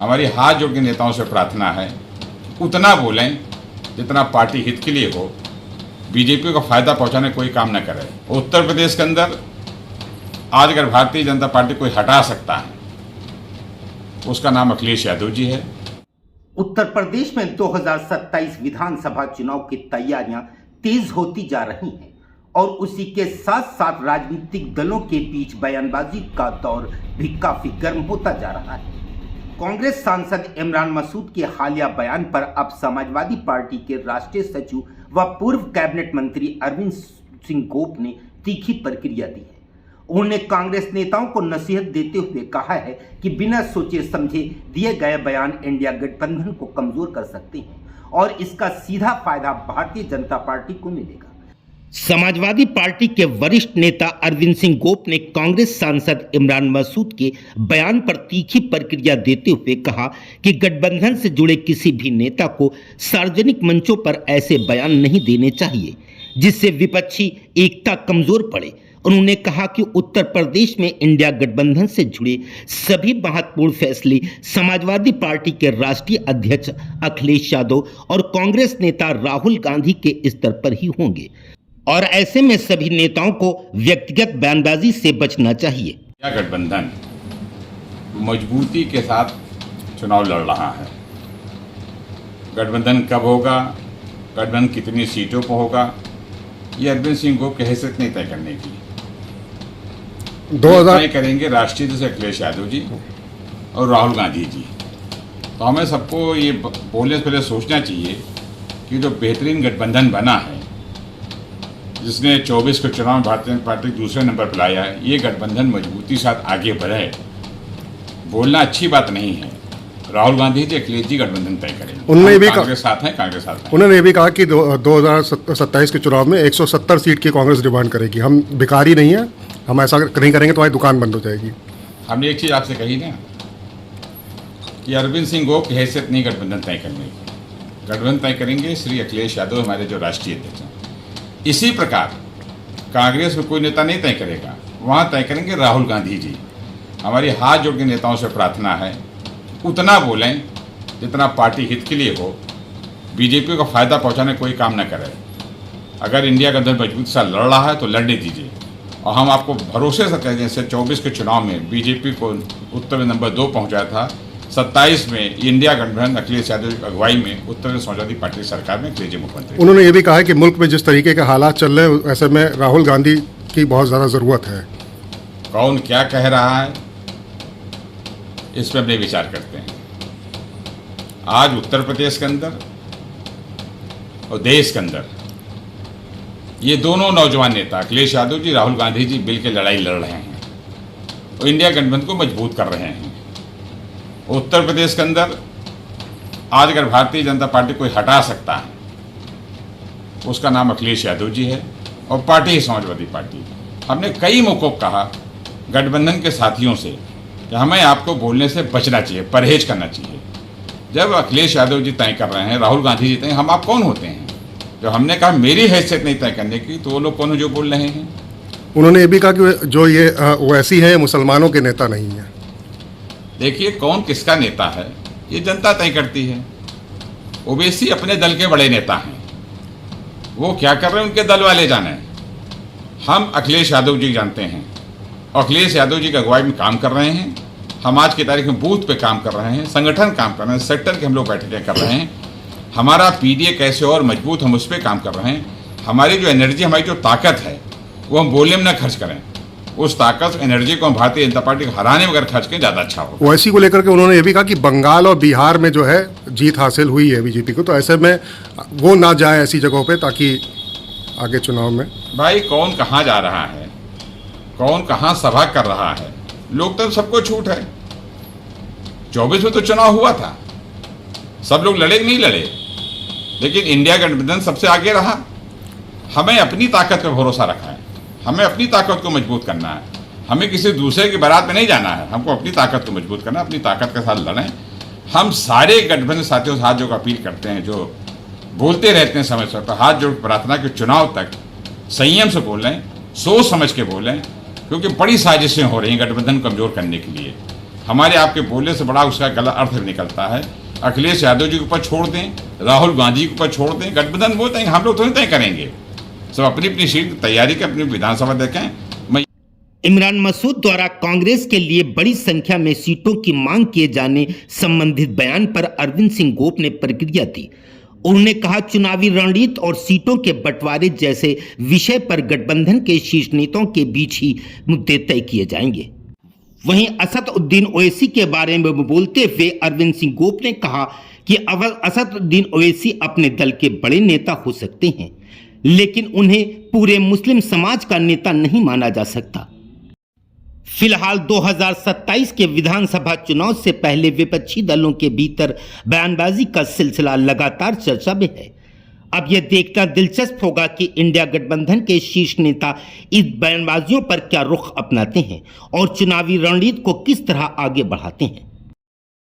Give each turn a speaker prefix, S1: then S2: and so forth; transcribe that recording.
S1: हमारी हाथ जोड़ के नेताओं से प्रार्थना है उतना बोलें जितना पार्टी हित के लिए हो, बीजेपी को फायदा पहुंचाने कोई काम न करे। उत्तर प्रदेश के अंदर आज अगर भारतीय जनता पार्टी कोई हटा सकता है उसका नाम अखिलेश यादव जी है।
S2: उत्तर प्रदेश में 2027 विधानसभा चुनाव की तैयारियां तेज होती जा रही हैं और उसी के साथ साथ राजनीतिक दलों के बीच बयानबाजी का दौर भी काफी गर्म होता जा रहा है। कांग्रेस सांसद इमरान मसूद के हालिया बयान पर अब समाजवादी पार्टी के राष्ट्रीय सचिव व पूर्व कैबिनेट मंत्री अरविंद सिंह गोप ने तीखी प्रतिक्रिया दी है। उन्होंने कांग्रेस नेताओं को नसीहत देते हुए कहा है कि बिना सोचे समझे दिए गए बयान इंडिया गठबंधन को कमजोर कर सकते हैं और इसका सीधा फायदा भारतीय जनता पार्टी को मिलेगा। समाजवादी पार्टी के वरिष्ठ नेता अरविंद सिंह गोप ने कांग्रेस सांसद इमरान मसूद के बयान पर तीखी प्रतिक्रिया देते हुए कहा कि गठबंधन से जुड़े किसी भी नेता को सार्वजनिक मंचों पर ऐसे बयान नहीं देने चाहिए जिससे विपक्षी एकता कमजोर पड़े। उन्होंने कहा कि उत्तर प्रदेश में इंडिया गठबंधन से जुड़े सभी महत्वपूर्ण फैसले समाजवादी पार्टी के राष्ट्रीय अध्यक्ष अखिलेश यादव और कांग्रेस नेता राहुल गांधी के स्तर पर ही होंगे और ऐसे में सभी नेताओं को व्यक्तिगत बयानबाजी से बचना चाहिए।
S1: यह गठबंधन मजबूती के साथ चुनाव लड़ रहा है। गठबंधन कब होगा, गठबंधन कितनी सीटों पर होगा, ये अरविंद सिंह गोप की हैसियत नहीं तय करने की। 2000 करेंगे राष्ट्रीय अध्यक्ष अखिलेश यादव जी और राहुल गांधी जी। तो हमें सबको ये बोलने से पहले सोचना चाहिए कि जो बेहतरीन गठबंधन बना है, जिसने 24 के चुनाव में भारतीय जनता पार्टी दूसरे नंबर पर लाया है, ये गठबंधन मजबूती के साथ आगे बढ़े। बोलना अच्छी बात नहीं है। राहुल गांधी जी अखिलेश जी गठबंधन तय करेंगे। उन्होंने भी कांग्रेस साथ है, कांग्रेस साथ है।
S3: उन्होंने ये भी कहा कि 2027 के चुनाव में 170 सीट की कांग्रेस डिमांड करेगी। हम भिखारी नहीं है, हम ऐसा नहीं करेंगे तो हमारी दुकान बंद हो जाएगी।
S1: हमने एक चीज़ आपसे कही ना कि अरविंद सिंह गोप की हैसियत नहीं गठबंधन तय करने की। गठबंधन तय करेंगे श्री अखिलेश यादव, हमारे जो राष्ट्रीय अध्यक्ष हैं। इसी प्रकार कांग्रेस में कोई नेता नहीं तय करेगा, वहाँ तय करेंगे राहुल गांधी जी। हमारी हाथ जोड़ के नेताओं से प्रार्थना है उतना बोलें जितना पार्टी हित के लिए हो, बीजेपी को फायदा पहुंचाने कोई काम न करे। अगर इंडिया का दल मजबूती से लड़ रहा है तो लड़ने दीजिए और हम आपको भरोसे से कहें, जैसे 24 के चुनाव में बीजेपी को उत्तर में नंबर 2 पहुंचाया था, 27 में इंडिया गठबंधन अखिलेश यादव की अगुवाई में उत्तर प्रदेश समाजवादी पार्टी सरकार में अखिलेश जी मुख्यमंत्री।
S3: उन्होंने ये भी कहा कि मुल्क में जिस तरीके के हालात चल रहे हैं ऐसे में राहुल गांधी की बहुत ज़्यादा ज़रूरत है।
S1: कौन क्या कह रहा है इस पर अपने विचार करते हैं। आज उत्तर प्रदेश के अंदर और देश के अंदर ये दोनों नौजवान नेता अखिलेश यादव जी, राहुल गांधी जी मिल के लड़ाई लड़ रहे हैं और इंडिया गठबंधन को मजबूत कर रहे हैं। उत्तर प्रदेश के अंदर आज अगर भारतीय जनता पार्टी कोई हटा सकता है उसका नाम अखिलेश यादव जी है और पार्टी ही समाजवादी पार्टी। हमने कई मौकों कहा गठबंधन के साथियों से कि हमें आपको बोलने से बचना चाहिए, परहेज करना चाहिए। जब अखिलेश यादव जी तय कर रहे हैं, राहुल गांधी जी तय, हम आप कौन होते हैं? जब हमने कहा मेरी हैसियत नहीं तय करने की, तो वो लोग कौन जो बोल रहे हैं?
S3: उन्होंने ये भी कहा कि जो ये वैसी है मुसलमानों के नेता नहीं है।
S1: देखिए, कौन किसका नेता है ये जनता तय करती है। ओवैसी अपने दल के बड़े नेता हैं, वो क्या कर रहे हैं उनके दल वाले जाने। हम अखिलेश यादव जी जानते हैं और अखिलेश यादव जी की अगुवाई में काम कर रहे हैं। हम आज की तारीख में बूथ पे काम कर रहे हैं, संगठन काम कर रहे हैं, सेक्टर के हम लोग बैठकें कर रहे हैं। हमारा पीडीए कैसे और मजबूत, हम उस पर काम कर रहे हैं। हमारी जो एनर्जी, हमारी जो ताकत है वो हम बोलने में न खर्च करें, उस ताकत एनर्जी को हम भारतीय जनता पार्टी को हराने में अगर खर्च करें ज़्यादा अच्छा होगा।
S3: ओवैसी को लेकर के उन्होंने ये भी कहा कि बंगाल और बिहार में जो है जीत हासिल हुई है बीजेपी को, तो ऐसे में वो ना जाए ऐसी जगहों पे ताकि आगे चुनाव में।
S1: भाई, कौन कहाँ जा रहा है, कौन कहाँ सभा कर रहा है, लोग तो सबको छूट है। 24 में तो चुनाव हुआ था, सब लोग लड़े नहीं लड़े, लेकिन इंडिया गठबंधन सबसे आगे रहा। हमें अपनी ताकत पर भरोसा रखा है, हमें अपनी ताकत को मजबूत करना है। हमें किसी दूसरे की बारात में नहीं जाना है, हमको अपनी ताकत को मजबूत करना है, अपनी ताकत के साथ लड़ें। हम सारे गठबंधन साथियों से हाथ जोड़ अपील करते हैं, जो बोलते रहते हैं समय समय पर, हाथ जोड़ प्रार्थना कि चुनाव तक संयम से बोलें, सोच समझ के बोलें, क्योंकि बड़ी साजिशें हो रही हैं गठबंधन कमजोर करने के लिए। हमारे आपके बोलने से बड़ा उसका गलत अर्थ निकलता है। अखिलेश यादव जी के ऊपर छोड़ दें, राहुल गांधी के ऊपर छोड़ दें, गठबंधन वो तय, हम लोग थोड़ी तय करेंगे। सब अपनी अपनी सीट की तैयारी के अपनी विधानसभा देखें।
S2: इमरान मसूद द्वारा कांग्रेस के लिए बड़ी संख्या में सीटों की मांग किए जाने संबंधित बयान पर अरविंद सिंह गोप ने प्रतिक्रिया दी। उन्होंने कहा, चुनावी रणनीति और सीटों के बंटवारे जैसे विषय पर गठबंधन के शीर्ष नेताओं के बीच ही मुद्दे तय किए जाएंगे। वहीं असदुद्दीन ओवैसी के बारे में बोलते हुए अरविंद सिंह गोप ने कहा कि असदुद्दीन ओवैसी अपने दल के बड़े नेता हो सकते हैं, लेकिन उन्हें पूरे मुस्लिम समाज का नेता नहीं माना जा सकता। फिलहाल 2027 के विधानसभा चुनाव से पहले विपक्षी दलों के भीतर बयानबाजी का सिलसिला लगातार चर्चा में है। अब यह देखना दिलचस्प होगा कि इंडिया गठबंधन के शीर्ष नेता इस बयानबाजियों पर क्या रुख अपनाते हैं और चुनावी रणनीति को किस तरह आगे बढ़ाते हैं।